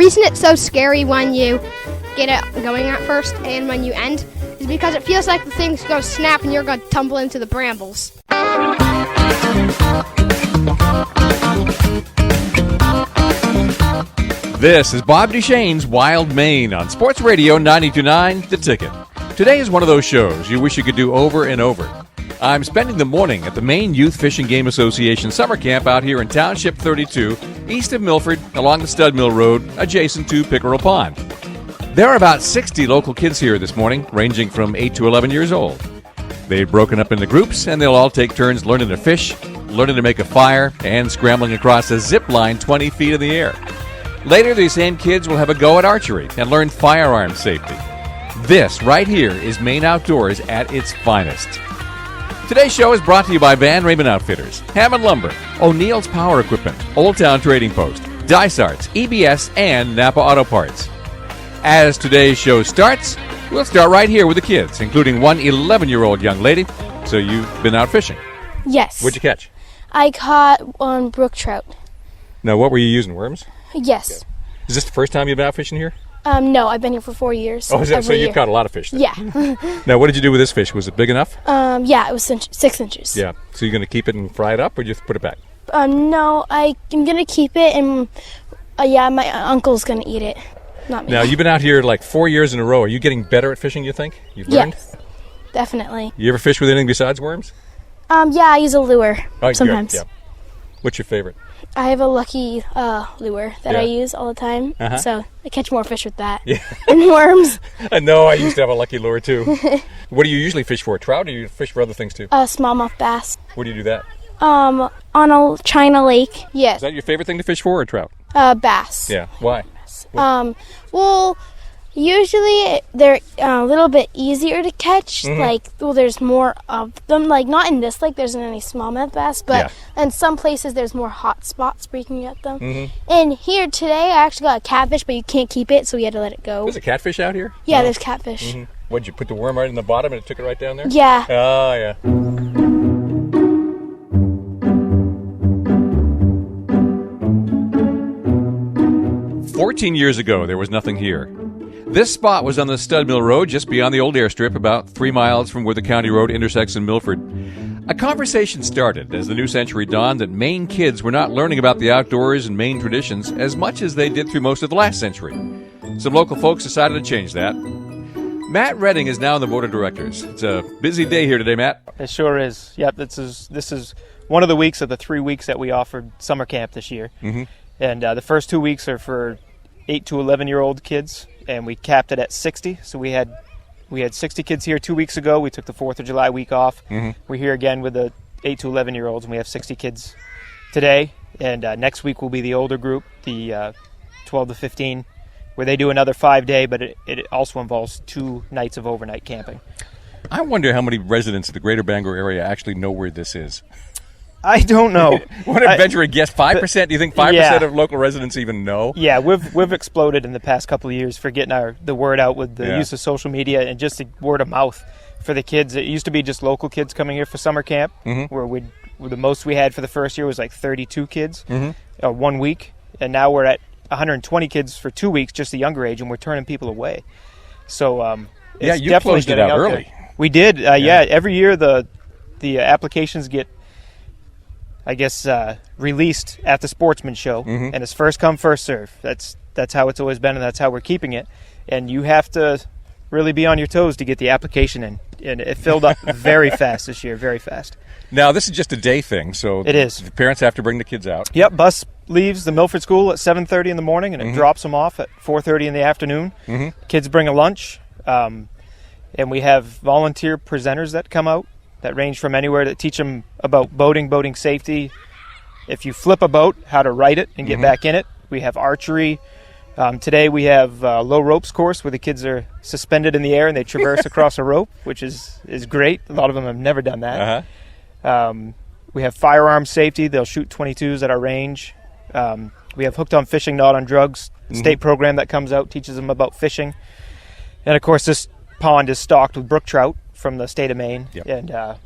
reason it's so scary when you get it going at first and when you end is because it feels like the thing's going to snap and you're going to tumble into the brambles. This is Bob Duchesne's Wild Maine on Sports Radio 92.9 The Ticket. Today is one of those shows you wish you could do over and over. I'm spending the morning at the Maine Youth Fish and Game Association summer camp out here in Township 32, east of Milford, along the Stud Mill Road, adjacent to Pickerel Pond. There are about 60 local kids here this morning, ranging from 8 to 11 years old. They've broken up into groups, and they'll all take turns learning to fish, learning to make a fire, and scrambling across a zip line 20 feet in the air. Later, these same kids will have a go at archery and learn firearm safety. This right here is Maine Outdoors at its finest. Today's show is brought to you by Van Raymond Outfitters, Hammond Lumber, O'Neill's Power Equipment, Old Town Trading Post, Dysarts, EBS, and Napa Auto Parts. As today's show starts, we'll start right here with the kids, including one 11-year-old young lady. So you've been out fishing? Yes. What'd you catch? I caught one brook trout. Now, what were you using, worms? Yes. Okay. Is this the first time you've been out fishing here? No, I've been here for 4 years. Oh, is that so? You've caught a lot of fish then? Yeah. Now, what did you do with this fish? Was it big enough? Yeah, it was 6 inches. Yeah. So you're going to keep it and fry it up, or just put it back? No, I'm going to keep it, and my uncle's going to eat it, not me. Now, you've been out here like 4 years in a row. Are you getting better at fishing, you think? You've learned? Yes, definitely. You ever fish with anything besides worms? Yeah, I use a lure sometimes. Yeah. What's your favorite? I have a lucky lure that I use all the time, Uh-huh. so I catch more fish with that Yeah. than worms. I know. I used to have a lucky lure, too. What do you usually fish for? Trout, or do you fish for other things, too? Smallmouth bass. Where do you do that? On a China lake. Yes. Is that your favorite thing to fish for, or trout? Bass. Yeah. Why? Well, usually they're a little bit easier to catch. Mm-hmm. There's more of them. Like, not in this lake, there isn't any smallmouth bass, but in some places there's more hot spots where you can get them. Mm-hmm. And here today, I actually got a catfish, but you can't keep it, so we had to let it go. There's a catfish out here? Yeah, there's catfish. Mm-hmm. What'd you put the worm right in the bottom and it took it right down there? Yeah. Oh, yeah. 14 years ago, there was nothing here. This spot was on the Stud Mill Road, just beyond the old airstrip, about 3 miles from where the county road intersects in Milford. A conversation started as the new century dawned that Maine kids were not learning about the outdoors and Maine traditions as much as they did through most of the last century. Some local folks decided to change that. Matt Redding is now on the board of directors. It's a busy day here today, Matt. It sure is. Yep, this is one of the weeks of the 3 weeks that we offered summer camp this year. Mm-hmm. And the first 2 weeks are for 8 to 11-year-old kids, and we capped it at 60. So we had 60 kids here 2 weeks ago. We took the 4th of July week off. Mm-hmm. We're here again with the 8 to 11-year-olds, and we have 60 kids today. And next week will be the older group, the 12 to 15, where they do another 5-day, but it also involves 2 nights of overnight camping. I wonder how many residents of the greater Bangor area actually know where this is. I don't know. What a venture a guess. 5%? Do you think 5% Yeah. of local residents even know? Yeah, we've exploded in the past couple of years for getting the word out with the Yeah. use of social media and just the word of mouth for the kids. It used to be just local kids coming here for summer camp, Mm-hmm. where the most we had for the first year was like 32 kids, Mm-hmm. 1 week, and now we're at 120 kids for 2 weeks, just the younger age, and we're turning people away. So Yeah, it's you definitely closed it getting out there. early. We did, yeah. Every year the applications get, I guess, released at the Sportsman Show, Mm-hmm. and it's first come, first serve. That's how it's always been, and that's how we're keeping it. And you have to really be on your toes to get the application in, and it filled up very fast this year, very fast. Now, this is just a day thing, so It is. the parents have to bring the kids out. Yep, bus leaves the Milford School at 7:30 in the morning, and it Mm-hmm. drops them off at 4:30 in the afternoon. Mm-hmm. Kids bring a lunch, and we have volunteer presenters that come out that range from anywhere to teach them about boating safety. If you flip a boat, how to right it and get Mm-hmm. back in it. We have archery. Today we have low ropes course where the kids are suspended in the air and they traverse across a rope, which is great. A lot of them have never done that. Uh-huh. We have firearm safety. They'll shoot 22s at our range. We have Hooked on Fishing, Not on Drugs state program that comes out, teaches them about fishing. And, of course, this pond is stocked with brook trout from the state of Maine. Yep. And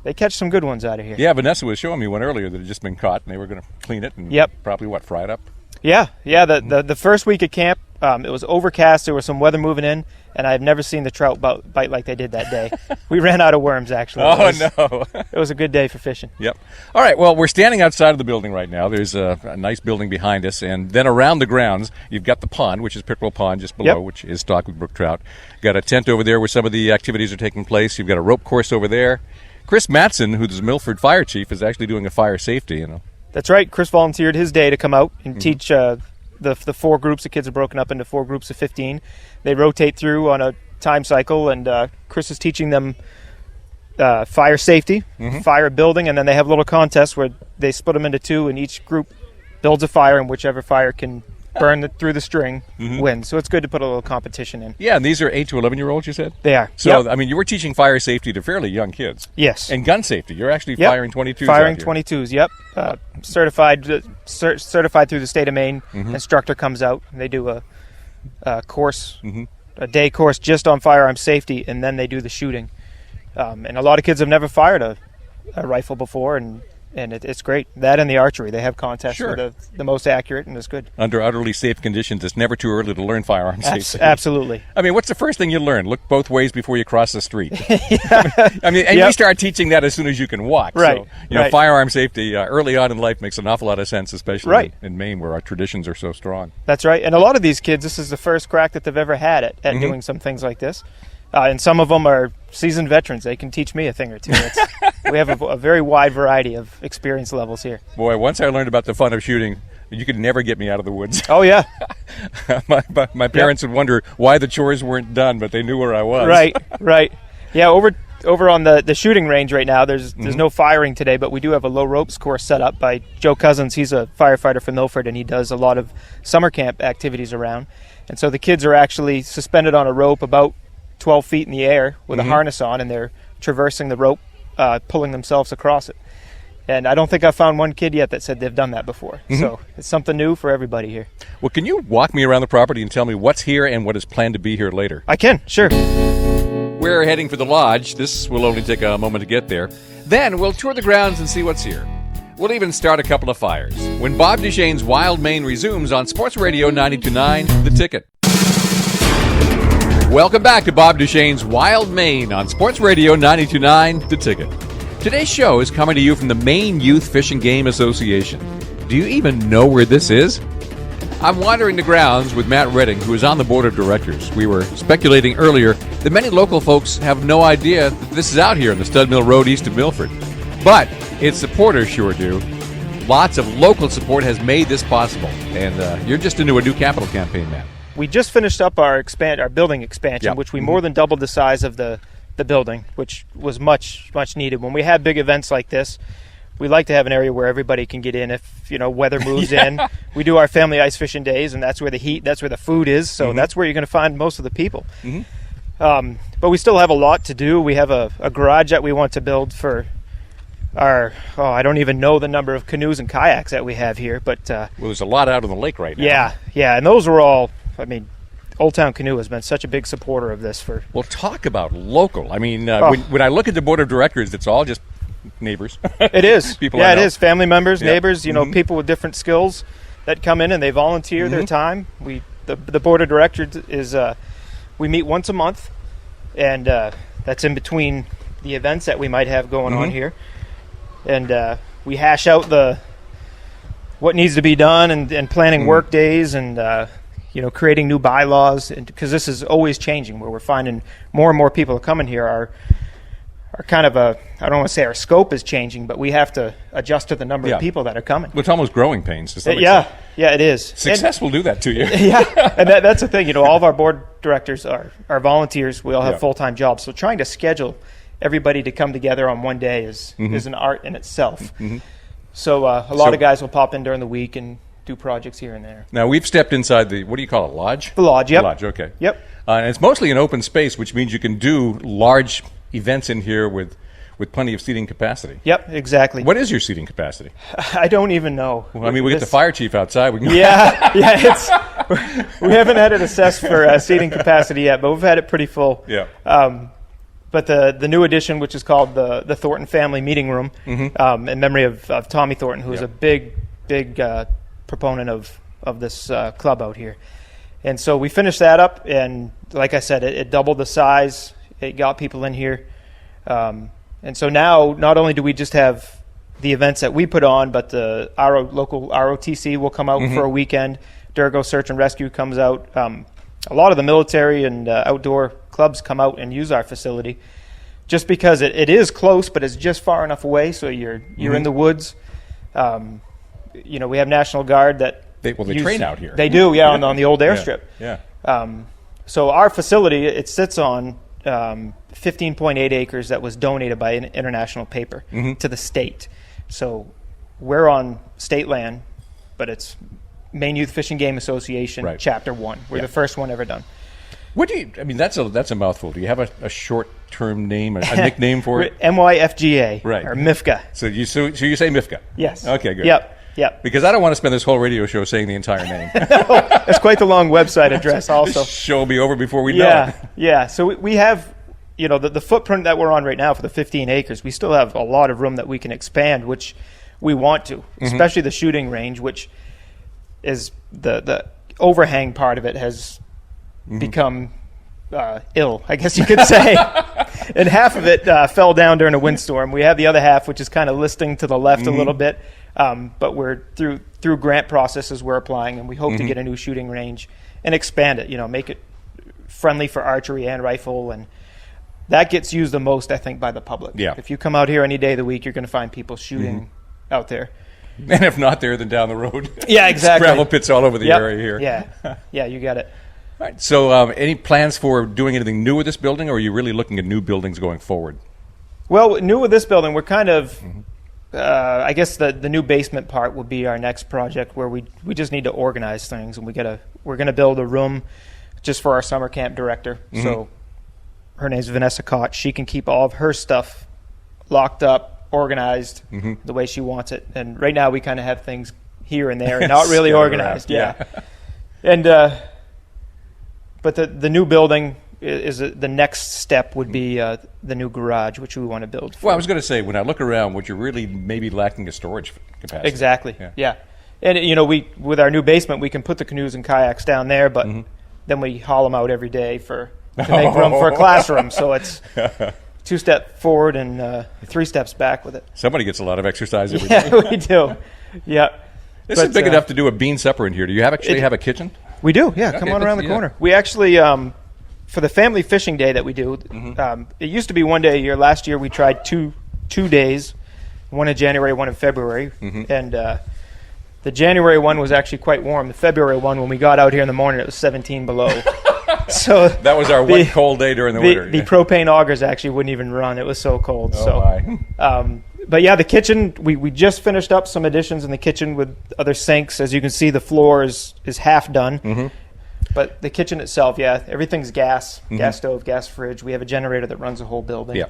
they catch some good ones out of here. Yeah, Vanessa was showing me one earlier that had just been caught, and they were going to clean it and Yep. probably, fry it up? Yeah. The first week of camp, it was overcast. There was some weather moving in, and I've never seen the trout bite like they did that day. We ran out of worms, actually. No. It was a good day for fishing. Yep. All right, well, we're standing outside of the building right now. There's a nice building behind us, and then around the grounds, you've got the pond, which is Pickerel Pond just below, which is stocked with brook trout. Got a tent over there where some of the activities are taking place. You've got a rope course over there. Chris Matson, who's the Milford Fire Chief, is actually doing a fire safety, That's right. Chris volunteered his day to come out and teach the 4 groups. The kids are broken up into 4 groups of 15. They rotate through on a time cycle, and Chris is teaching them fire safety, fire building, and then they have little contests where they split them into 2, and each group builds a fire, and whichever fire can burn through the string wins. So it's good to put a little competition in. Yeah, and these are 8 to 11-year-olds, you said? They are. So, I mean, you were teaching fire safety to fairly young kids. Yes. And gun safety. You're actually firing 22s Firing out here. 22s, yep. Certified through the state of Maine. Instructor comes out, and they do a course, a day course just on firearm safety, and then they do the shooting. And a lot of kids have never fired a rifle before, and it's great. That and the archery. They have contests for the most accurate, and it's good. Under utterly safe conditions, it's never too early to learn firearm safety. Absolutely. I mean, what's the first thing you learn? Look both ways before you cross the street. I mean, and you start teaching that as soon as you can walk. Right. So, firearm safety early on in life makes an awful lot of sense, especially in Maine, where our traditions are so strong. That's right. And a lot of these kids, this is the first crack that they've ever had at doing some things like this. And some of them are seasoned veterans. They can teach me a thing or two. We have a very wide variety of experience levels here. Boy, once I learned about the fun of shooting, you could never get me out of the woods. Oh, yeah. my parents would wonder why the chores weren't done, but they knew where I was. Right. Yeah, over on the shooting range right now, there's no firing today, but we do have a low ropes course set up by Joe Cousins. He's a firefighter from Milford, and he does a lot of summer camp activities around. And so the kids are actually suspended on a rope about 12 feet in the air with a harness on, and they're traversing the rope, pulling themselves across it. And I don't think I've found one kid yet that said they've done that before. So it's something new for everybody here. Well, can you walk me around the property and tell me what's here and what is planned to be here later? I can, sure. We're heading for the lodge. This will only take a moment to get there. Then we'll tour the grounds and see what's here. We'll even start a couple of fires when Bob Duchesne's Wild Maine resumes on Sports Radio 92.9 The Ticket. Welcome back to Bob Duchesne's Wild Maine on Sports Radio 92.9 The Ticket. Today's show is coming to you from the Maine Youth Fish and Game Association. Do you even know where this is? I'm wandering the grounds with Matt Redding, who is on the board of directors. We were speculating earlier that many local folks have no idea that this is out here on the Stud Mill Road east of Milford. But its supporters sure do. Lots of local support has made this possible. And you're just into a new capital campaign, Matt. We just finished up our building expansion, which we more than doubled the size of the building, which was much needed. When we have big events like this, we like to have an area where everybody can get in if weather moves in. We do our family ice fishing days, and that's where the food is. So that's where you're going to find most of the people. But we still have a lot to do. We have a garage that we want to build for our I don't even know the number of canoes and kayaks that we have here, but there's a lot out on the lake right now. Yeah, and those are all. I mean, Old Town Canoe has been such a big supporter of this for. Well, talk about local. I mean, when I look at the board of directors, it's all just neighbors. It is. People. Yeah, it is. Family members, neighbors. People with different skills that come in and they volunteer their time. The board of directors is we meet once a month, and that's in between the events that we might have going on here, and we hash out what needs to be done and planning work days and. Creating new bylaws, because this is always changing. Where we're finding more and more people are coming here are kind of I don't want to say our scope is changing, but we have to adjust to the number of people that are coming. Well, it's almost growing pains to some extent. Yeah, it is. Success will do that to you. And that's the thing. All of our board directors are volunteers. We all have full-time jobs, so trying to schedule everybody to come together on one day is an art in itself. So a lot of guys will pop in during the week and do projects here and there. Now, we've stepped inside what do you call it, lodge? The lodge, yep. The lodge, okay. Yep. And it's mostly an open space, which means you can do large events in here with plenty of seating capacity. Yep, exactly. What is your seating capacity? I don't even know. Well, I mean, we get the fire chief outside. We can we haven't had it assessed for seating capacity yet, but we've had it pretty full. Yeah. But the new addition, which is called the Thornton Family Meeting Room, in memory of Tommy Thornton, who was a big proponent of of this club out here. And so we finished that up, and like I said, it doubled the size. It got people in here. And so now not only do we just have the events that we put on, but the local ROTC will come out for a weekend. Durgo Search and Rescue comes out. A lot of the military and outdoor clubs come out and use our facility just because it is close, but it's just far enough away, so you're in the woods. We have National Guard that They train out here. They do, on the old airstrip. Yeah. So our facility, it sits on 15.8 acres that was donated by an international paper to the state. So we're on state land, but it's Maine Youth Fishing Game Association, Chapter 1. We're the first one ever done. That's a mouthful. Do you have a short-term name, a nickname for it? MYFGA, right. or MIFGA. So you say MIFGA? Yes. Okay, good. Yep. Because I don't want to spend this whole radio show saying the entire name. It's quite the long website address also. This show will be over before we know it. Yeah. So we have, the footprint that we're on right now for the 15 acres, we still have a lot of room that we can expand, which we want to, especially the shooting range, which is the overhang part of it has become ill, I guess you could say. And half of it fell down during a windstorm. We have the other half, which is kind of listing to the left a little bit. But we're through grant processes we're applying, and we hope to get a new shooting range and expand it, make it friendly for archery and rifle. And that gets used the most, I think, by the public. Yeah. If you come out here any day of the week, you're going to find people shooting out there. And if not there, then down the road. Yeah, exactly. Gravel pits all over the area here. Yeah, you got it. All right. So any plans for doing anything new with this building, or are you really looking at new buildings going forward? Well, new with this building, we're kind of, I guess the new basement part would be our next project, where we just need to organize things, and we're going to build a room just for our summer camp director. So her name's Vanessa Koch. She can keep all of her stuff locked up, organized the way she wants it. And right now we kind of have things here and there, not really organized. Yeah. And but the new building is the next step would be the new garage, which we want to build. Well, I was going to say, when I look around, what you're really maybe lacking is storage capacity. Exactly. Yeah. And we with our new basement, we can put the canoes and kayaks down there, but then we haul them out every day to make room for a classroom. So it's 2 steps forward and 3 steps back with it. Somebody gets a lot of exercise every day. Yeah, we do. Yeah. This is big enough to do a bean supper in here. Do you actually have a kitchen? We do, yeah. Come on around the corner. We actually, for the family fishing day that we do, it used to be one day a year. Last year we tried two days, one in January, one in February. And the January one was actually quite warm. The February one, when we got out here in the morning, it was 17 below. So that was our one cold day during the winter. The propane augers actually wouldn't even run. It was so cold. But yeah, the kitchen, we just finished up some additions in the kitchen with other sinks. As you can see, the floor is half done. But the kitchen itself, everything's gas stove, gas fridge. We have a generator that runs the whole building. Yeah.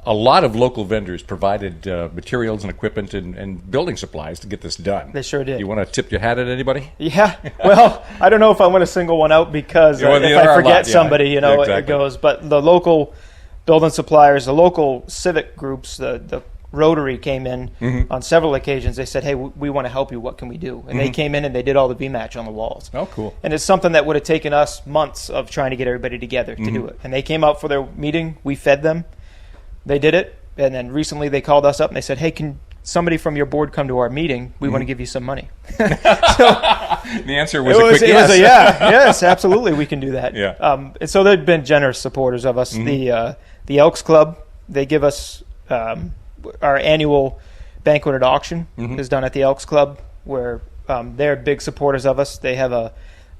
A lot of local vendors provided materials and equipment and building supplies to get this done. They sure did. You want to tip your hat at anybody? Yeah. Well, I don't know if I want to single one out because if I forget somebody, it goes. But the local building suppliers, the local civic groups, the Rotary came in on several occasions. They said, hey, we want to help you. What can we do? And they came in and they did all the V-match on the walls. Oh, cool. And it's something that would have taken us months of trying to get everybody together to do it. And they came out for their meeting. We fed them. They did it. And then recently they called us up and they said, hey, can somebody from your board come to our meeting? We want to give you some money. So the answer was a quick yes. Yes, absolutely. We can do that. Yeah. And so they've been generous supporters of us. The Elks Club, they give us our annual banqueted auction is done at the Elks Club, where they're big supporters of us. They have a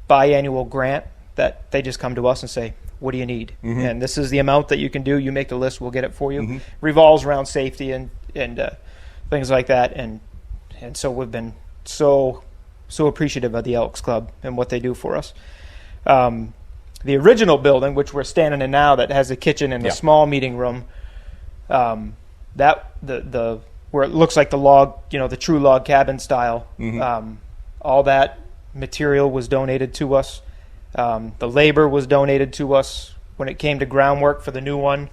biannual grant that they just come to us and say, what do you need? And this is the amount that you can do. You make the list, we'll get it for you. Revolves around safety and things like that. And so we've been so appreciative of the Elks Club and what they do for us. The original building, which we're standing in now, that has a kitchen and a small meeting room, that the where it looks like the log, the true log cabin style, all that material was donated to us. The labor was donated to us when it came to groundwork for the new one.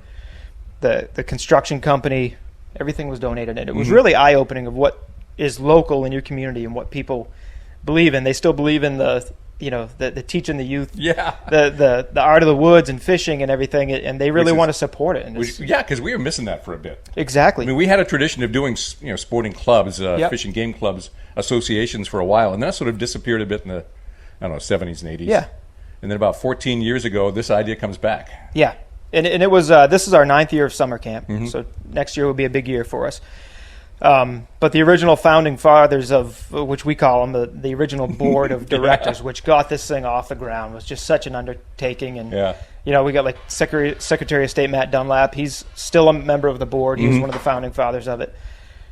The construction company, everything was donated, and it was really eye-opening of what is local in your community and what people believe in. They still believe in the teaching the youth Yeah. the art of the woods and fishing and everything, and they really want to support it. And because we were missing that for a bit. Exactly. I mean, we had a tradition of doing sporting clubs, fishing game clubs, associations for a while, and that sort of disappeared a bit in the 70s and 80s. Yeah. And then about 14 years ago, this idea comes back. Yeah. And it was this is our 9th year of summer camp, so next year will be a big year for us. But the original founding fathers of, which we call them, the original board of directors, which got this thing off the ground, was just such an undertaking. And we got like Secretary of State Matt Dunlap. He's still a member of the board. He was one of the founding fathers of it.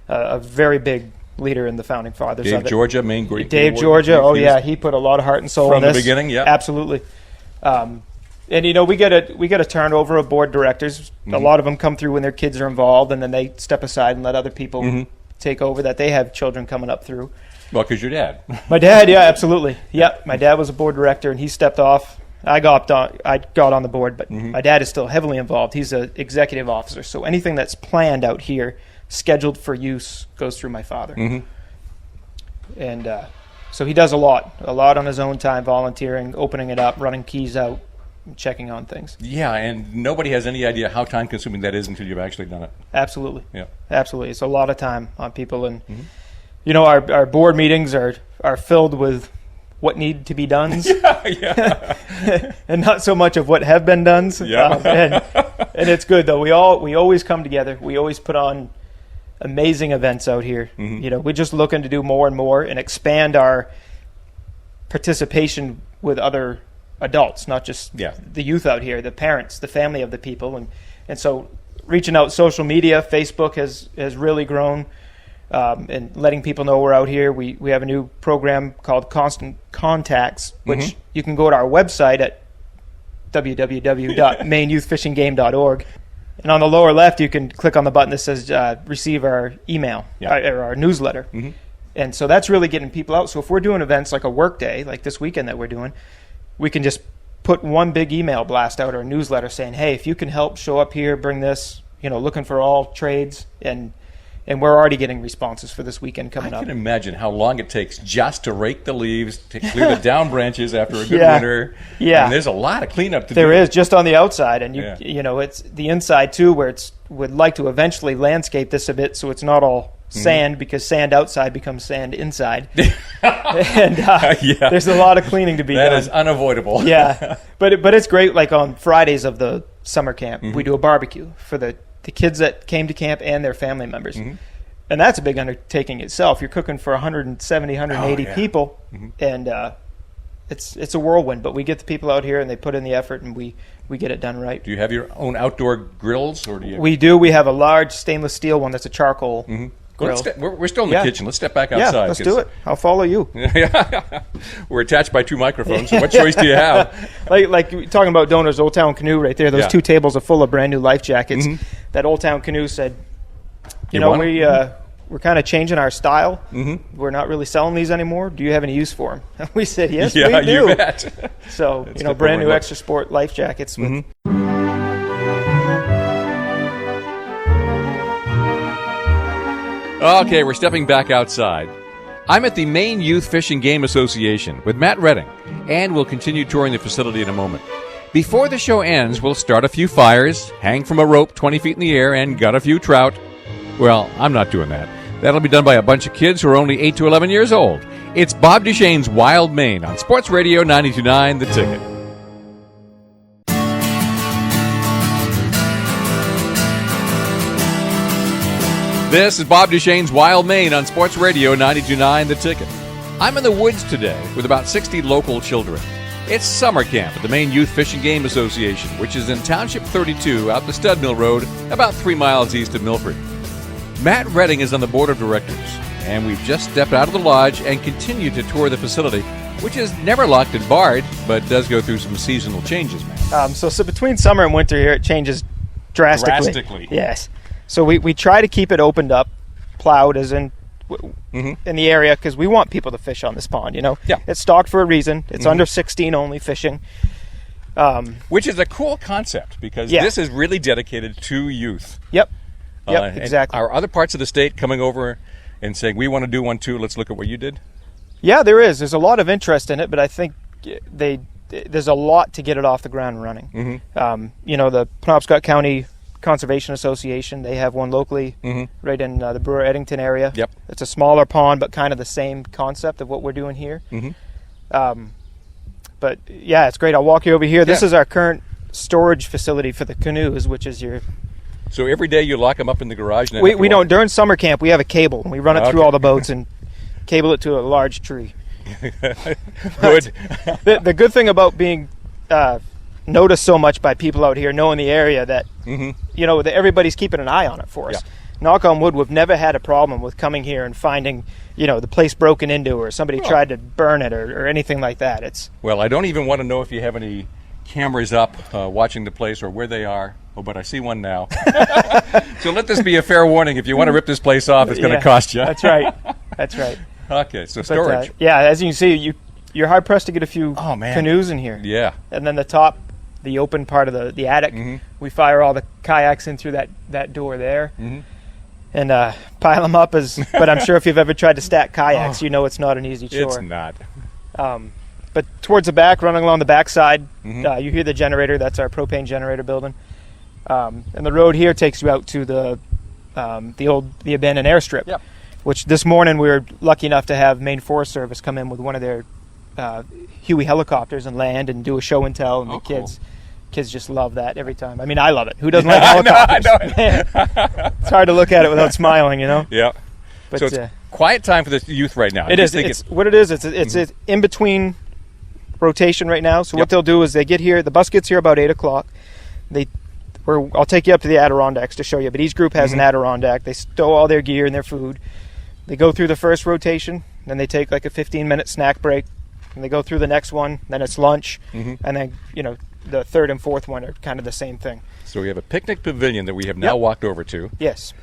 A very big leader in the founding fathers of it. Dave Georgia, Maine Great. Dave Georgia. Oh yeah, he put a lot of heart and soul in this from the beginning. Yeah, absolutely. And we get a turnover of board directors. A lot of them come through when their kids are involved, and then they step aside and let other people take over that they have children coming up through. Well, because your dad. My dad, yeah, absolutely. Yeah, my dad was a board director, and he stepped off. I got on the board, but my dad is still heavily involved. He's an executive officer, so anything that's planned out here, scheduled for use, goes through my father. And so he does a lot on his own time, volunteering, opening it up, running keys out, checking on things. Yeah, and nobody has any idea how time-consuming that is until you've actually done it. Absolutely. Yeah. Absolutely. It's a lot of time on people. And, our board meetings are filled with what need to be done. And not so much of what have been done. Yeah. And it's good, though. We always come together. We always put on amazing events out here. We're just looking to do more and more and expand our participation with other adults, not just the youth out here, the parents, the family of the people. And so reaching out, social media, Facebook has really grown, and letting people know we're out here. We have a new program called Constant Contacts, which you can go to our website at www.maineyouthfishinggame.org. And on the lower left, you can click on the button that says receive our email, or our newsletter. And so that's really getting people out. So if we're doing events like a work day, like this weekend that we're doing, we can just put one big email blast out or a newsletter saying, hey, if you can help show up here, bring this, looking for all trades. And we're already getting responses for this weekend coming up. I can imagine how long it takes just to rake the leaves, to clear the down branches after a good winter. Yeah. And there's a lot of cleanup to do. There is, just on the outside. And, it's the inside, too, where would like to eventually landscape this a bit so it's not all sand, because sand outside becomes sand inside. And there's a lot of cleaning to be done. That is unavoidable. Yeah. But it's great. Like on Fridays of the summer camp, we do a barbecue for the kids that came to camp and their family members. And that's a big undertaking itself. You're cooking for 170, 180 people, and it's a whirlwind. But we get the people out here, and they put in the effort, and we get it done right. Do you have your own outdoor grills, or do you? We do. We have a large stainless steel one that's a charcoal grill. We're still in the kitchen. Let's step back outside. Yeah, let's do it. I'll follow you. We're attached by 2 microphones, so what choice do you have? like talking about donors, Old Town Canoe right there. Those 2 tables are full of brand new life jackets. That Old Town Canoe said, we're kind of changing our style. We're not really selling these anymore. Do you have any use for them? We said, yes, we do. You bet. So, brand new extra sport life jackets. Okay, we're stepping back outside. I'm at the Maine Youth Fishing Game Association with Matt Redding, and we'll continue touring the facility in a moment. Before the show ends, we'll start a few fires, hang from a rope 20 feet in the air, and gut a few trout. Well, I'm not doing that. That'll be done by a bunch of kids who are only 8 to 11 years old. It's Bob Duchesne's Wild Maine on Sports Radio 92.9 The Ticket. This is Bob Duchesne's Wild Maine on Sports Radio 92.9 The Ticket. I'm in the woods today with about 60 local children. It's summer camp at the Maine Youth Fishing Game Association, which is in Township 32 out the Stud Mill Road, about 3 miles east of Milford. Matt Redding is on the board of directors, and we've just stepped out of the lodge and continue to tour the facility, which is never locked and barred, but does go through some seasonal changes, Matt. So between summer and winter here, it changes drastically. Yes. So we try to keep it opened up, plowed as in in the area, because we want people to fish on this pond, Yeah. It's stocked for a reason. It's under 16 only fishing. Which is a cool concept, because this is really dedicated to youth. Yep, exactly. Are other parts of the state coming over and saying, we want to do one too, let's look at what you did? Yeah, there is. There's a lot of interest in it, but I think there's a lot to get it off the ground running. The Penobscot County Conservation Association, they have one locally right in the Brewer-Eddington area. Yep. It's a smaller pond, but kind of the same concept of what we're doing here. But yeah, it's great. I'll walk you over here. This is our current storage facility for the canoes, which is your... So every day you lock them up in the garage? And We don't. During summer camp, we have a cable. We run it through all the boats and cable it to a large tree. Good. The good thing about being noticed so much by people out here, knowing the area, that that everybody's keeping an eye on it for us. Yeah. Knock on wood, we've never had a problem with coming here and finding the place broken into, or somebody tried to burn it, or anything like that. Well, I don't even want to know if you have any cameras up watching the place or where they are. Oh, but I see one now. So let this be a fair warning. If you want to rip this place off, it's going to cost you. That's right. That's right. Okay, so storage. As you can see, you're hard pressed to get a few canoes in here. Yeah. And then the top, the open part of the attic, we fire all the kayaks in through that door there, and pile them up. But I'm sure if you've ever tried to stack kayaks, it's not an easy chore. It's not. But towards the back, running along the backside, you hear the generator. That's our propane generator building. And the road here takes you out to the abandoned airstrip. Yep. Which this morning we were lucky enough to have Maine Forest Service come in with one of their Huey helicopters and land and do a show and tell, and the kids just love that every time. I mean, I love it. Who doesn't like helicopters? I know. It's hard to look at it without smiling, Yeah. But so it's quiet time for the youth right now. It is. It's in between rotation right now. So what they'll do is they get here. The bus gets here about 8 o'clock. I'll take you up to the Adirondacks to show you. But each group has an Adirondack. They stow all their gear and their food. They go through the first rotation, then they take like a 15-minute snack break, and they go through the next one, then it's lunch, and then, the third and fourth one are kind of the same thing. So we have a picnic pavilion that we have now walked over to. Yes.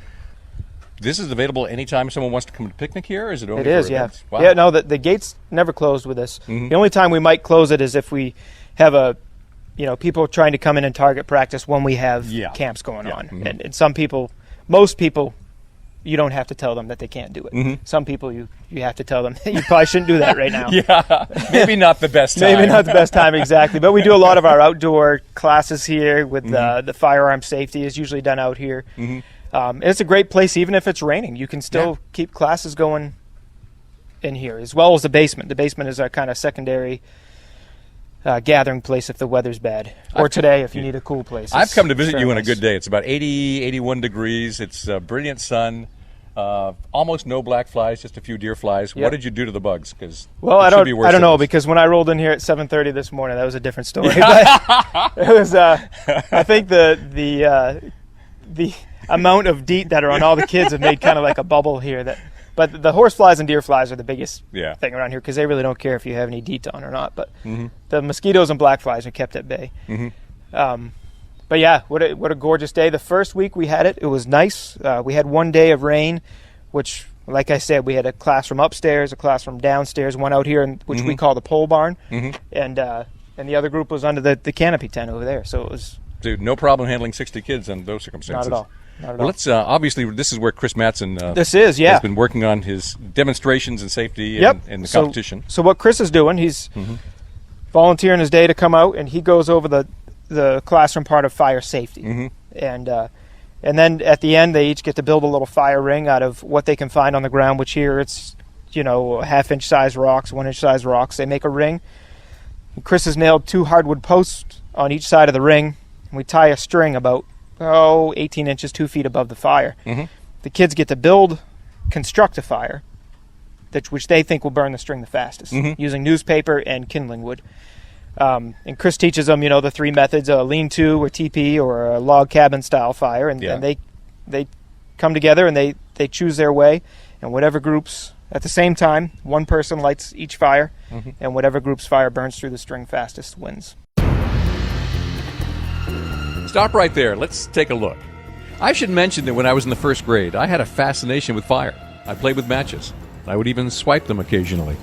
This is available anytime someone wants to come to picnic here, or is it only It is, for events? Yeah. Wow. Yeah, no, the gate's never closed with this. The only time we might close it is if we have people trying to come in and target practice when we have camps going on. And some people, most people, you don't have to tell them that they can't do it. Some people, you have to tell them you probably shouldn't do that right now. Maybe not the best time. Maybe not the best time, exactly. But we do a lot of our outdoor classes here with the firearm safety is usually done out here. It's a great place, even if it's raining. You can still keep classes going in here, as well as the basement. The basement is our kind of secondary gathering place if the weather's bad, or today if you need a cool place. I've come to visit you on a good day. It's about 80, 81 degrees. It's brilliant sun. Almost no black flies, just a few deer flies. What did you do to the bugs? Because I don't know, because when I rolled in here at 7:30 this morning, that was a different story. But it was I think the amount of DEET that are on all the kids have made kind of like a bubble here. But the horse flies and deer flies are the biggest thing around here, because they really don't care if you have any DEET on or not. But the mosquitoes and black flies are kept at bay. But yeah, what a gorgeous day. The first week we had it was nice. We had one day of rain, which, like I said, we had a classroom upstairs, a classroom downstairs, one out here, which we call the pole barn, and the other group was under the canopy tent over there. So it was... Dude, no problem handling 60 kids under those circumstances. Not at all. Well, let's obviously this is where Chris Mattson has been working on his demonstrations and safety and the competition. So what Chris is doing, he's volunteering his day to come out, and he goes over the classroom part of fire safety, and then at the end they each get to build a little fire ring out of what they can find on the ground, which here it's half-inch size rocks, 1-inch size rocks. They make a ring. And Chris has nailed 2 hardwood posts on each side of the ring, and we tie a string about 18 inches, 2 feet above the fire. The kids get to construct a fire, which they think will burn the string the fastest, using newspaper and kindling wood. And Chris teaches them, the 3 methods: a lean-to, or TP, or a log cabin style fire. And they come together and they choose their way. And whatever groups, at the same time, one person lights each fire, and whatever group's fire burns through the string fastest wins. Stop right there. Let's take a look. I should mention that when I was in the first grade, I had a fascination with fire. I played with matches. I would even swipe them occasionally.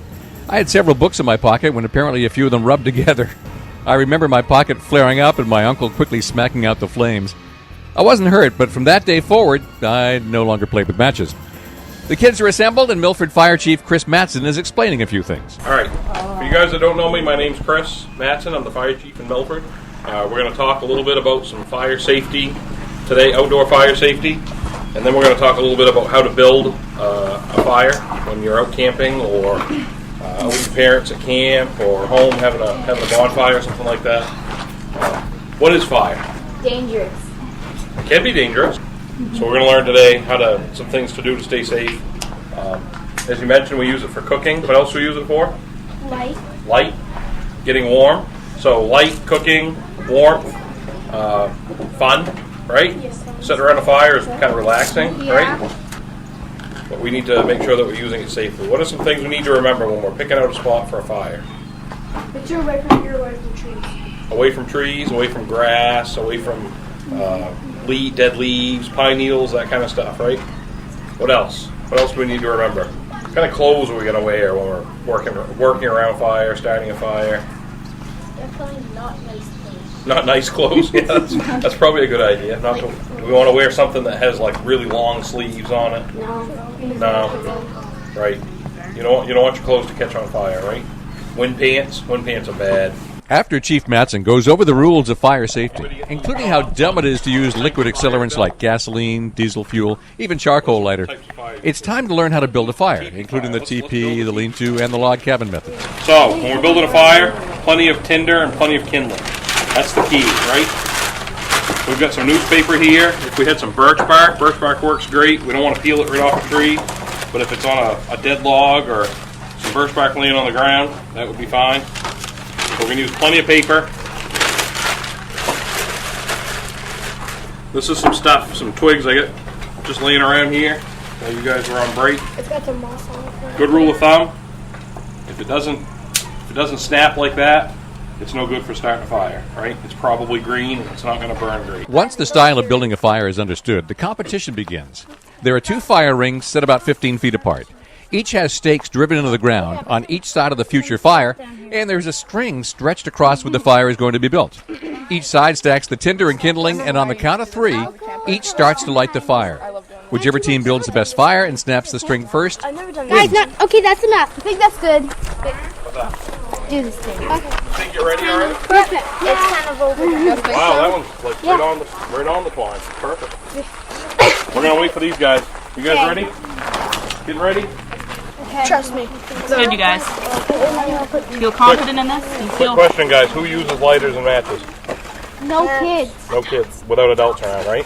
I had several books in my pocket when apparently a few of them rubbed together. I remember my pocket flaring up and my uncle quickly smacking out the flames. I wasn't hurt, but from that day forward, I no longer played with matches. The kids are assembled, and Milford Fire Chief Chris Mattson is explaining a few things. All right. For you guys that don't know me, my name's Chris Mattson. I'm the fire chief in Milford. We're going to talk a little bit about some fire safety today, outdoor fire safety, and then we're going to talk a little bit about how to build a fire when you're out camping or out with your parents at camp or home having a bonfire or something like that. What is fire? Dangerous. It can be dangerous. So we're going to learn today some things to do to stay safe. As you mentioned, we use it for cooking. What else do we use it for? Light. Getting warm. So light, cooking, warmth, fun, right? Yes. Sitting around a fire is kind of relaxing, Yeah. right? But we need to make sure that we're using it safely. What are some things we need to remember when we're picking out a spot for a fire? But you're away from trees. Away from trees, away from grass, away from dead leaves, pine needles, that kind of stuff, right? What else? What else do we need to remember? What kind of clothes are we going to wear when we're working around a fire, starting a fire? Definitely not nice clothes. Not nice clothes? Yeah, that's probably a good idea. Do we want to wear something that has like really long sleeves on it? No. Right. You don't want your clothes to catch on fire, right? Wind pants are bad. After Chief Mattson goes over the rules of fire safety, including how dumb it is to use liquid accelerants like gasoline, diesel fuel, even charcoal lighter, it's time to learn how to build a fire, including the TP, the lean-to, and the log cabin method. So, when we're building a fire, plenty of tinder and plenty of kindling. That's the key, right? We've got some newspaper here. If we had some birch bark works great. We don't want to peel it right off the tree, but if it's on a dead log or some birch bark laying on the ground, that would be fine. So we're going to use plenty of paper. This is some stuff, some twigs I got just laying around here while you guys were on break. It's got some moss on it. Good rule of thumb, if it doesn't snap like that, it's no good for starting a fire, right? It's probably green and it's not going to burn great. Once the style of building a fire is understood, the competition begins. There are 2 fire rings set about 15 feet apart. Each has stakes driven into the ground on each side of the future fire, and there's a string stretched across where the fire is going to be built. Each side stacks the tinder and kindling, and on the count of 3, each starts to light the fire. Whichever team builds the best fire and snaps the string first. I've never done Guys, that. okay, that's enough. I think that's good. What's that? Do this thing. Think you're ready already? Perfect. It's kind of over. Wow, that one's like right on the twine. Perfect. We're gonna wait for these guys. You guys ready? Getting ready? Trust me. Good, you guys. Feel confident in this? You Quick feel question, guys. Who uses lighters and matches? No kids. No kids. Without adults around, right?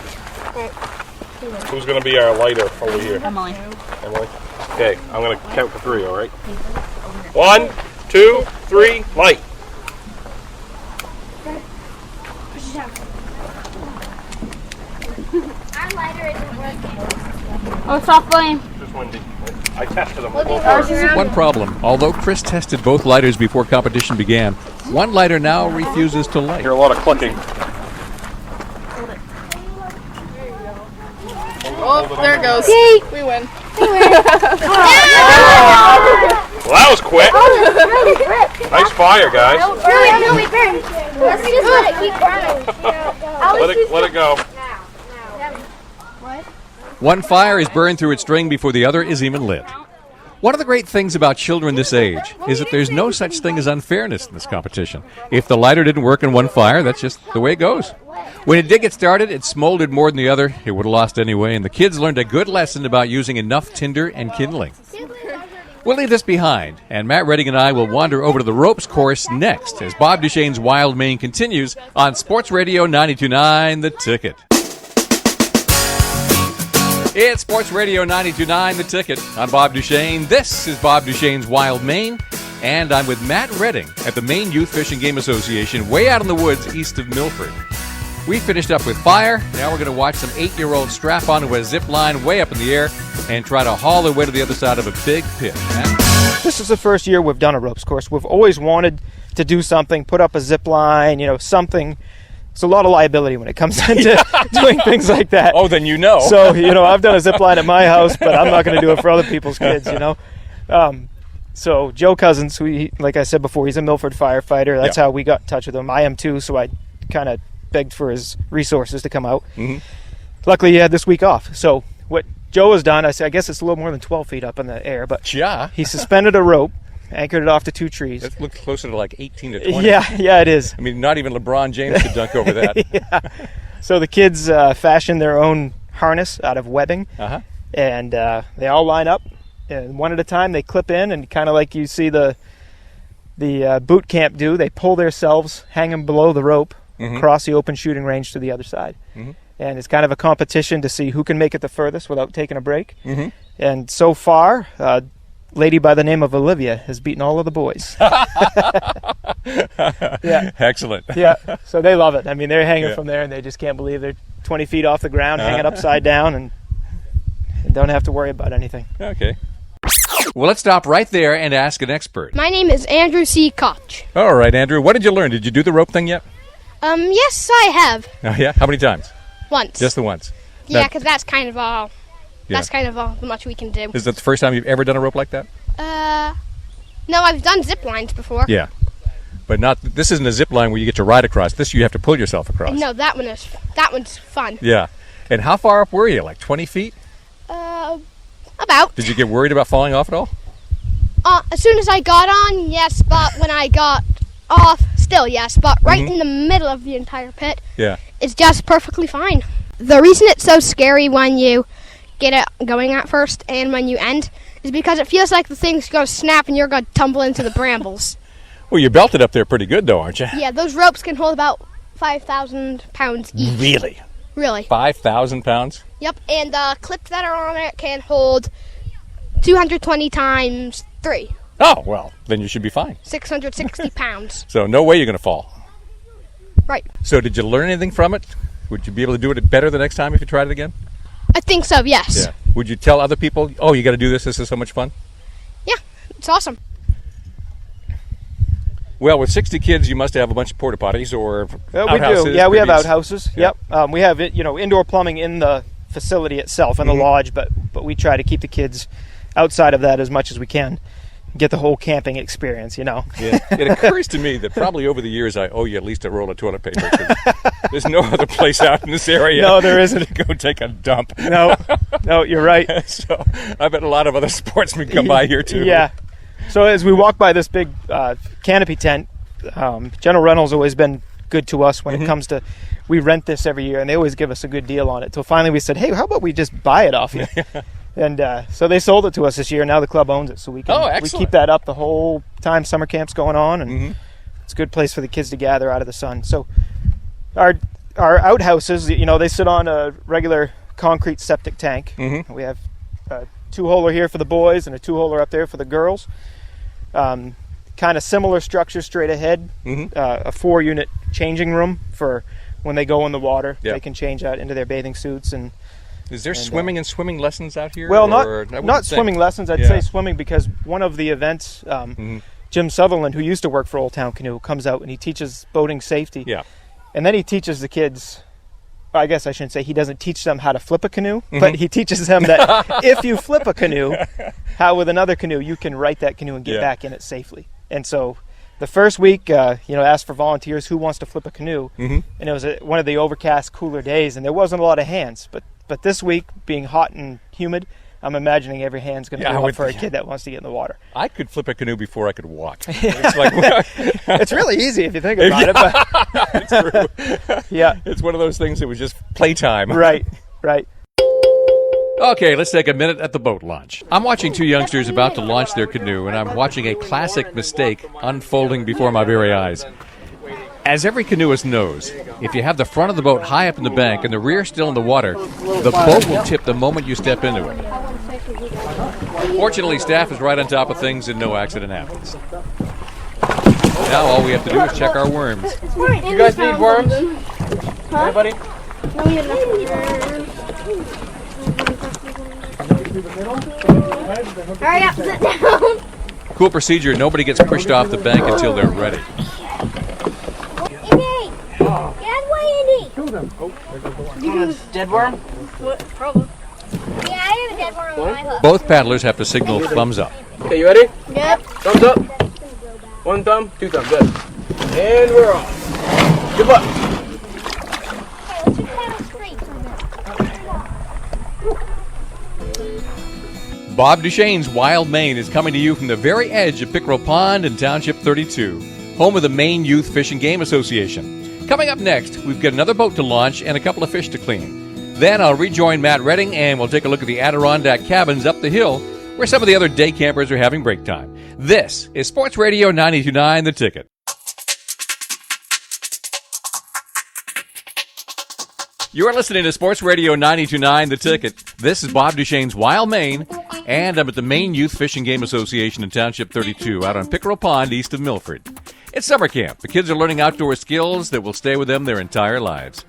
Who's gonna be our lighter over here? Emily. Emily? Okay, I'm gonna count to 3, all right? 1, 2, 3, light. Our lighter isn't working. Oh, stop flame. Just windy. I tested them. One problem. Although Chris tested both lighters before competition began, one lighter now refuses to I light. hear a lot of clicking. Oh, there it goes. We win. Well, that was quick. Nice fire, guys. Really burn. Let's just let it keep burning. Let it go. One fire is burned through its string before the other is even lit. One of the great things about children this age is that there's no such thing as unfairness in this competition. If the lighter didn't work in one fire, that's just the way it goes. When it did get started, it smoldered more than the other. It would have lost anyway, and the kids learned a good lesson about using enough tinder and kindling. We'll leave this behind, and Matt Redding and I will wander over to the ropes course next as Bob Duchesne's Wild Maine continues on Sports Radio 92.9 The Ticket. It's Sports Radio 92.9 The Ticket. I'm Bob Duchesne. This is Bob Duchesne's Wild Maine, and I'm with Matt Redding at the Maine Youth Fish and Game Association way out in the woods east of Milford. We finished up with fire. Now we're going to watch some 8-year-olds strap onto a zip line way up in the air and try to haul their way to the other side of a big pit. Matt? This is the first year we've done a ropes course. We've always wanted to do something, put up a zip line, something. It's a lot of liability when it comes to doing things like that. Oh, then you know. So, I've done a zip line at my house, but I'm not going to do it for other people's kids, So Joe Cousins, who, like I said before, he's a Milford firefighter. That's how we got in touch with him. I am too, so I kind of begged for his resources to come out. Mm-hmm. Luckily, he had this week off. So what Joe has done, I guess it's a little more than 12 feet up in the air, but Yeah. he suspended a rope, anchored it off to 2 trees. It looks closer to like 18 to 20. Yeah, it is. I mean, not even LeBron James could dunk over that. Yeah. So the kids fashioned their own harness out of webbing, and they all line up, and one at a time they clip in, and kind of like you see the boot camp do, they pull themselves hanging below the rope across the open shooting range to the other side. And it's kind of a competition to see who can make it the furthest without taking a break. And so far, a lady by the name of Olivia has beaten all of the boys. Yeah. Excellent. Yeah, so they love it. I mean, they're hanging from there, and they just can't believe they're 20 feet off the ground, hanging upside down, and don't have to worry about anything. Okay. Well, let's stop right there and ask an expert. My name is Andrew C. Koch. All right, Andrew, what did you learn? Did you do the rope thing yet? Yes, I have. Oh, yeah? How many times? Once. Just the once? Yeah, because that's kind of all. That's kind of all the much we can do. Is that the first time you've ever done a rope like that? No, I've done zip lines before. Yeah. But not. This isn't a zip line where you get to ride across. This you have to pull yourself across. No, that one's fun. Yeah. And how far up were you? Like 20 feet? About. Did you get worried about falling off at all? As soon as I got on, yes, but when I got off, still yes, but right in the middle of the entire pit, it's just perfectly fine. The reason it's so scary when you get it going at first and when you end is because it feels like the thing's going to snap and you're going to tumble into the brambles. Well, you're belted up there pretty good, though, aren't you? Yeah, those ropes can hold about 5,000 pounds each. Really? Really. 5,000 pounds? Yep, and the clips that are on it can hold 220 times 3. Oh, well, then you should be fine. 660 pounds. So no way you're going to fall. Right. So did you learn anything from it? Would you be able to do it better the next time if you tried it again? I think so, yes. Yeah. Would you tell other people, oh, you got to do this, this is so much fun? Yeah, it's awesome. Well, with 60 kids, you must have a bunch of porta potties or outhouses. We do. Yeah, we have previous- outhouses. Yeah. Yep. We have indoor plumbing in the facility itself, in the lodge, but we try to keep the kids outside of that as much as we can. Get the whole camping experience, Yeah. It occurs to me that probably over the years I owe you at least a roll of toilet paper. 'Cause there's no other place out in this area. No, there isn't. To go take a dump. No, you're right. So I bet a lot of other sportsmen come by here too. Yeah. So as we walk by this big canopy tent, General Rental's always been good to us when it comes to, we rent this every year, and they always give us a good deal on it. Till finally we said, hey, how about we just buy it off you? And so they sold it to us this year. Now the club owns it, so we can we keep that up the whole time summer camp's going on, and it's a good place for the kids to gather out of the sun. So our outhouses, they sit on a regular concrete septic tank. We have a 2-holer here for the boys and a 2-holer up there for the girls. Kind of similar structure straight ahead. A 4-unit changing room for when they go in the water. They can change out into their bathing suits. And is there swimming and swimming lessons out here? Well, not swimming lessons. I'd say swimming, because one of the events, Jim Sutherland, who used to work for Old Town Canoe, comes out and he teaches boating safety. Yeah. And then he teaches the kids, I guess I shouldn't say he doesn't teach them how to flip a canoe, but he teaches them that if you flip a canoe, how with another canoe you can right that canoe and get back in it safely. And so the first week, asked for volunteers who wants to flip a canoe, and it was one of the overcast, cooler days, and there wasn't a lot of hands. But this week, being hot and humid, I'm imagining every hand's going to go up for a kid that wants to get in the water. I could flip a canoe before I could walk. It's like it's really easy if you think about it. But it's true. Yeah, it's one of those things that was just playtime. Right. Okay, let's take a minute at the boat launch. I'm watching 2 youngsters about to launch their canoe, and I'm watching a classic mistake unfolding before my very eyes. As every canoeist knows, if you have the front of the boat high up in the bank and the rear still in the water, the boat will tip the moment you step into it. Fortunately, staff is right on top of things and no accident happens. Now all we have to do is check our worms. You guys need worms? Anybody? No, we have nothing. Hurry up, sit down. Cool procedure, nobody gets pushed off the bank until they're ready. Dead worm? Probably. Yeah, I have a dead worm on my hook. Both paddlers have to signal thumbs up. Okay, you ready? Yep. Thumbs up. 1 thumb, 2 thumbs. Good. And we're off. Good luck. Okay, let's just paddle straight for a minute. Bob Duchesne's Wild Maine is coming to you from the very edge of Pickerel Pond in Township 32, home of the Maine Youth Fish and Game Association. Coming up next, we've got another boat to launch and a couple of fish to clean. Then I'll rejoin Matt Redding and we'll take a look at the Adirondack cabins up the hill where some of the other day campers are having break time. This is Sports Radio 92.9 The Ticket. You're listening to Sports Radio 92.9 The Ticket. This is Bob Duchesne's Wild Maine, and I'm at the Maine Youth Fish and Game Association in Township 32 out on Pickerel Pond east of Milford. It's summer camp. The kids are learning outdoor skills that will stay with them their entire lives.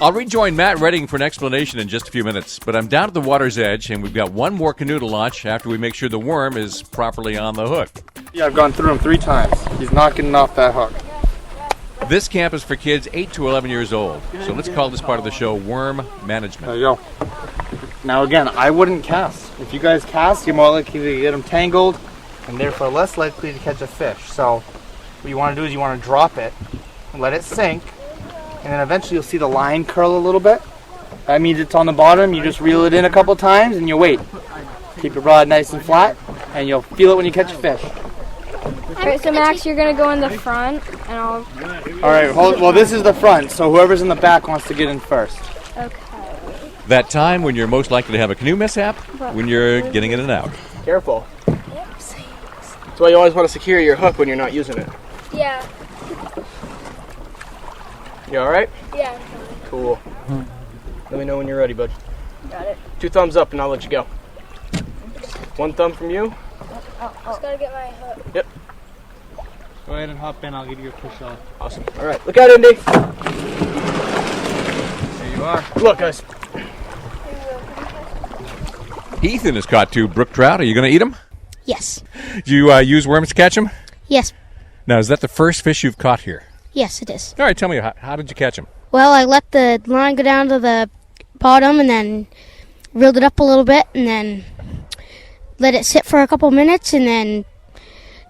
I'll rejoin Matt Redding for an explanation in just a few minutes, but I'm down at the water's edge, and we've got one more canoe to launch after we make sure the worm is properly on the hook. Yeah, I've gone through him 3 times. He's not getting off that hook. This camp is for kids 8 to 11 years old, so let's call this part of the show Worm Management. There you go. Now again, I wouldn't cast. If you guys cast, you're more likely to get them tangled and therefore less likely to catch a fish. So what you want to do is you want to drop it, let it sink, and then eventually you'll see the line curl a little bit. That means it's on the bottom. You just reel it in a couple times and you wait. Keep your rod nice and flat and you'll feel it when you catch a fish. Alright, so Max, you're going to go in the front, and I'll... Alright, well this is the front, so whoever's in the back wants to get in first. Okay. That time when you're most likely to have a canoe mishap, when you're getting in and out. Careful. That's why you always want to secure your hook when you're not using it. Yeah. You alright? Yeah. Cool. Let me know when you're ready, bud. Got it. 2 thumbs up and I'll let you go. 1 thumb from you. Just got to get my hook. Yep. Go ahead and hop in. I'll give you a push off. Awesome. Alright, look out, Indy. There you are. Good luck, guys. Ethan has caught 2 brook trout. Are you going to eat them? Yes. Do you use worms to catch them? Yes. Now, is that the first fish you've caught here? Yes, it is. All right, tell me, how did you catch them? Well, I let the line go down to the bottom and then reeled it up a little bit and then let it sit for a couple minutes and then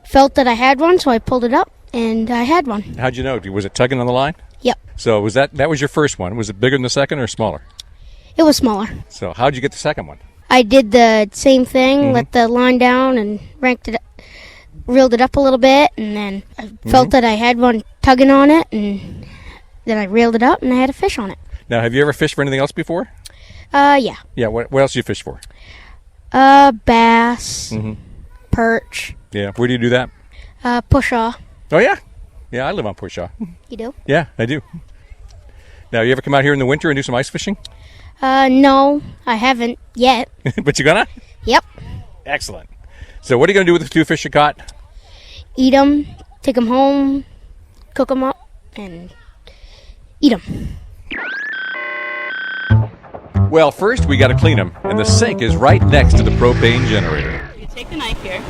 felt that I had one, so I pulled it up and I had one. How'd you know? Was it tugging on the line? Yep. So was that was your first one? Was it bigger than the second or smaller? It was smaller. So how'd you get the second one? I did the same thing, let the line down and reeled it up a little bit, and then I felt that I had one tugging on it, and then I reeled it up and I had a fish on it. Now, have you ever fished for anything else before? Yeah. Yeah, what else do you fish for? Bass, perch, Yeah, where do you do that? pushaw. Oh, yeah. Yeah, I live on Pushaw. You do? Yeah, I do. Now, you ever come out here in the winter and do some ice fishing? No, I haven't yet. But you gonna? Yep. Excellent. So what are you going to do with the 2 fish you caught? Eat them, take them home, cook them up, and eat them. Well, first we got to clean them, and the sink is right next to the propane generator. You take the knife here,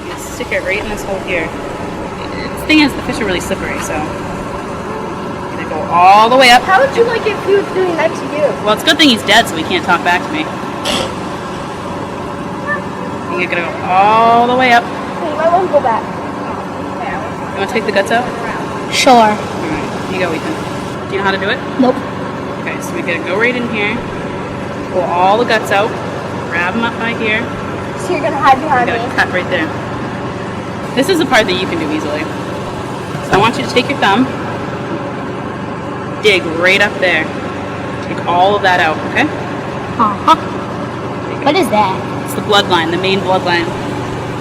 you stick it right in this hole here. The thing is, the fish are really slippery, so you're gonna go all the way up. How would you like it if he was doing that to you? Well, it's a good thing he's dead, so he can't talk back to me. And you're gonna go all the way up. Hey, I won't go back. You want to take the guts out? Sure. All right, you go, Ethan. Do you know how to do it? Nope. Okay, so we gotta go right in here, pull all the guts out, grab them up by here. So you're gonna hide You behind me. gotta cut right there. This is the part that you can do easily. So I want you to take your thumb, dig right up there. Take all of that out, okay? What is that? It's the bloodline, the main bloodline.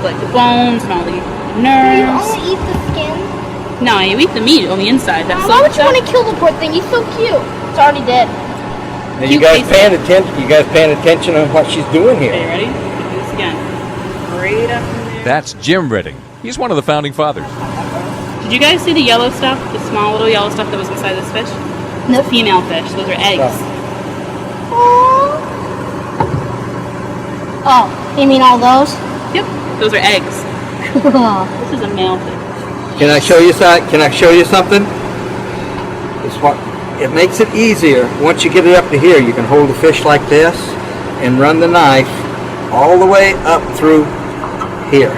Like the bones and all the Do you nerves. only eat the skin? No, you eat the meat on the inside. That's Why would you want to kill the poor thing? He's so cute. It's already dead. Now you guys paying attention? You guys paying attention on what she's doing here? Okay, you ready? Do this again. Right up in there. That's Jim Redding. He's one of the founding fathers. Did you guys see the yellow stuff? The small little yellow stuff that was inside this fish? It's a female fish. Those are eggs. Oh, you mean all those? Yep, those are eggs. This is a male fish. Can I show you something? Can I show you something? It's what it makes it easier. Once you get it up to here, you can hold the fish like this and run the knife all the way up through here.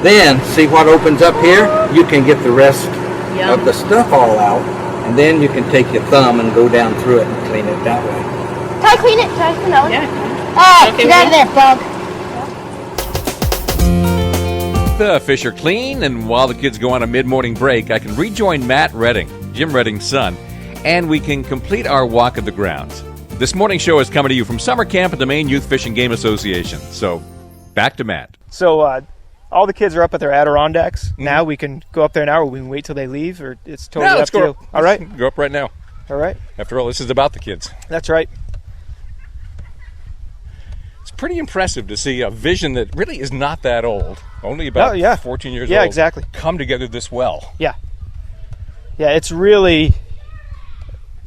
Then see what opens up here? You can get the rest of the stuff all out, and then you can take your thumb and go down through it and clean it that way. Can I clean it? Can I clean that one? Yeah. Oh, Okay, get out of there, bug. the fish are clean, and while the kids go on a mid-morning break, I can rejoin Matt Redding, Jim Redding's son, and we can complete our walk of the grounds. This morning's show is coming to you from summer camp at the Maine Youth Fish and Game Association. So, back to Matt. So, all the kids are up at their Adirondacks. Now we can go up there now, or we can wait till they leave, or it's totally up to you. All right. Go up right now. All right. After all, this is about the kids. That's right. It's pretty impressive to see a vision that really is not that old, only about 14 years old. Yeah, exactly. Come together this well. Yeah. Yeah, it's really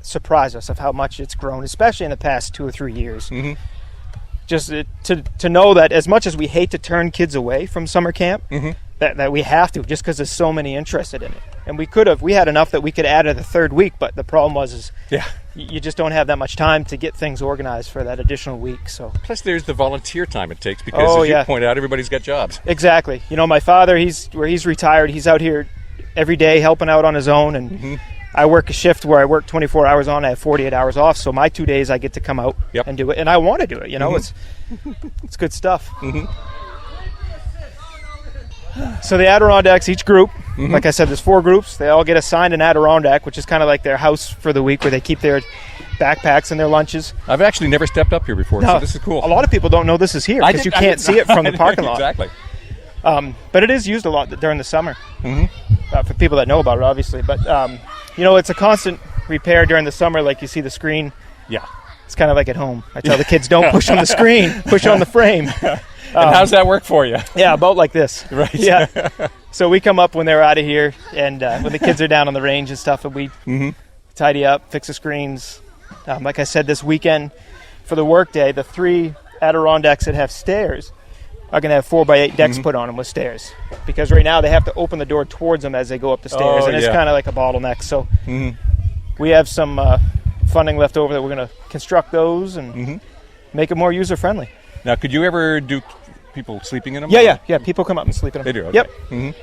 surprised us of how much it's grown, especially in the past 2 or 3 years. Mm-hmm. Just to know that as much as we hate to turn kids away from summer camp, that we have to, just because there's so many interested in it. And we had enough that we could add it the third week, but the problem was you just don't have that much time to get things organized for that additional week. So plus there's the volunteer time it takes, because as you point out, everybody's got jobs. Exactly. You know, my father, he's retired. He's out here every day helping out on his own, and I work a shift where I work 24 hours on, I have 48 hours off, so my 2 days I get to come out and do it, and I want to do it, you know, it's good stuff. So the Adirondacks, each group, like I said, there's 4 groups, they all get assigned an Adirondack, which is kind of like their house for the week, where they keep their backpacks and their lunches. I've actually never stepped up here before, so this is cool. A lot of people don't know this is here, because you can't see it from the parking lot. Exactly. But it is used a lot during the summer, for people that know about it, obviously. But, you know, it's a constant repair during the summer, like you see the screen. Yeah. It's kind of like at home. I tell the kids, don't push on the screen, push on the frame. And how's that work for you? Yeah, about like this. Right. Yeah. So we come up when they're out of here, and when the kids are down on the range and stuff, and we tidy up, fix the screens. Like I said, this weekend for the work day, the 3 Adirondacks that have stairs are going to have 4x8 decks put on them with stairs, because right now they have to open the door towards them as they go up the stairs, and it's kind of like a bottleneck. So we have some funding left over that we're going to construct those and make it more user-friendly. Now, could you ever do people sleeping in them? Yeah. People come up and sleep in them. They do. Okay. Yep.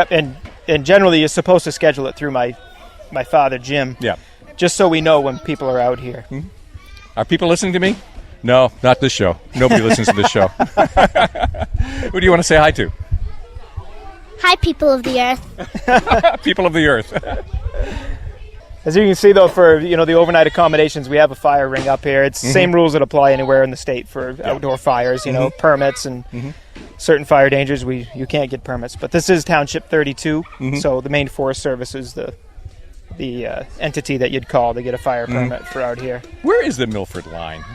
Yep. And generally, you're supposed to schedule it through my father, Jim. Yeah. Just so we know when people are out here. Are people listening to me? No, not this show. Nobody listens to this show. Who do you want to say hi to? Hi, people of the earth. People of the earth. As you can see, though, for the overnight accommodations, we have a fire ring up here. It's the same rules that apply anywhere in the state for outdoor fires. Permits and certain fire dangers. You can't get permits, but this is Township 32, so the Maine Forest Service is the entity that you'd call to get a fire permit for out here. Where is the Milford line?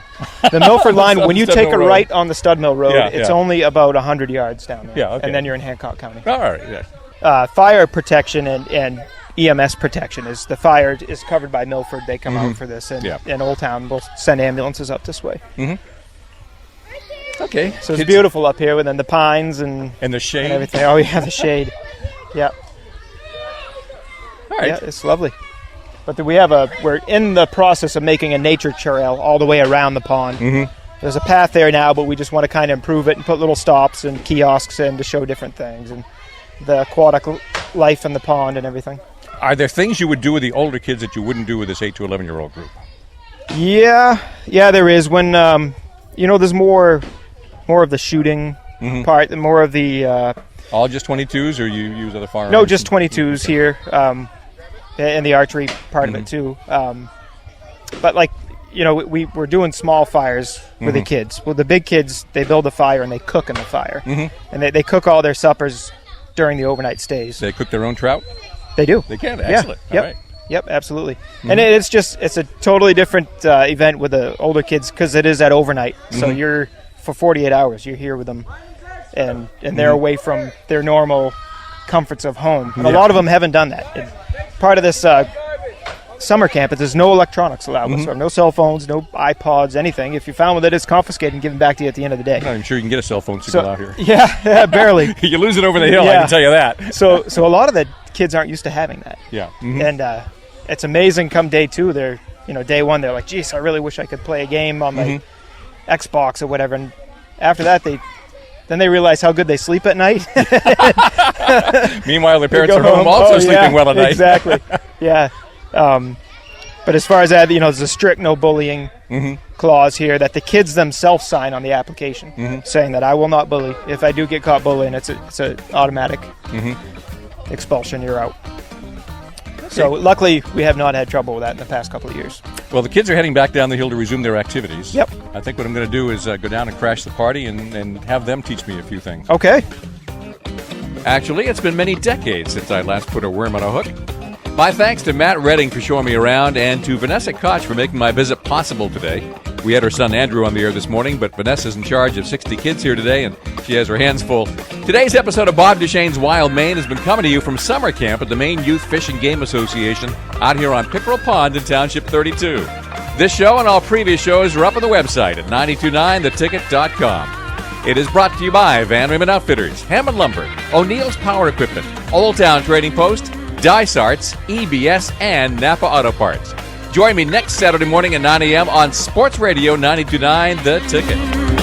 The Milford line, when you take a right on the Studmill Road, it's only about 100 yards down there. Yeah, okay. And then you're in Hancock County. All right, yeah. Fire protection and EMS protection is the fire is covered by Milford. They come out for this, and Old Town will send ambulances up this way. Okay. So it's beautiful up here, and then the pines and the shade and everything. Oh yeah, the shade. Yeah. All right. Yeah, it's lovely. But we're in the process of making a nature trail all the way around the pond. There's a path there now, but we just want to kind of improve it and put little stops and kiosks in to show different things and the aquatic life in the pond and everything. Are there things you would do with the older kids that you wouldn't do with this 8 to 11-year-old group? Yeah, there is. When there's more of the shooting part, and more of the all just 22s, or you use other firearms? No, just 22s here, and the archery part of it too. But we're doing small fires with the kids. Well, the big kids, they build a fire and they cook in the fire, and they cook all their suppers during the overnight stays. They cook their own trout? They do. They can. Excellent. Yeah. All right. Yep, absolutely. And it's a totally different event with the older kids, because it is at overnight. So you're for 48 hours. You're here with them, and they're away from their normal comforts of home. And a lot of them haven't done that. Part of this summer camp is there's no electronics allowed. So no cell phones, no iPods, anything. If you found one that is confiscated and given back to you at the end of the day. I'm sure you can get a cell phone to go out here. Yeah, barely. You lose it over the hill, I can tell you that. So a lot of the kids aren't used to having that. Yeah. And it's amazing. Come day 2, they're day 1 they're like, geez, I really wish I could play a game on my Xbox or whatever. And after that they realize how good they sleep at night. Meanwhile, their parents are home also sleeping well at night. Exactly. Yeah. But as far as that, there's a strict no bullying clause here that the kids themselves sign on the application, saying that I will not bully. If I do get caught bullying, it's an automatic expulsion. You're out. Okay. So luckily, we have not had trouble with that in the past couple of years. Well, the kids are heading back down the hill to resume their activities. Yep. I think what I'm going to do is go down and crash the party and have them teach me a few things. Okay. Actually, it's been many decades since I last put a worm on a hook. My thanks to Matt Redding for showing me around and to Vanessa Koch for making my visit possible today. We had her son Andrew on the air this morning, but Vanessa's in charge of 60 kids here today, and she has her hands full. Today's episode of Bob Duchesne's Wild Maine has been coming to you from summer camp at the Maine Youth Fish and Game Association out here on Pickerel Pond in Township 32. This show and all previous shows are up on the website at 929theticket.com. It is brought to you by Van Raymond Outfitters, Hammond Lumber, O'Neill's Power Equipment, Old Town Trading Post, Dysarts, EBS, and Napa Auto Parts. Join me next Saturday morning at 9 a.m. on Sports Radio 92.9 The Ticket.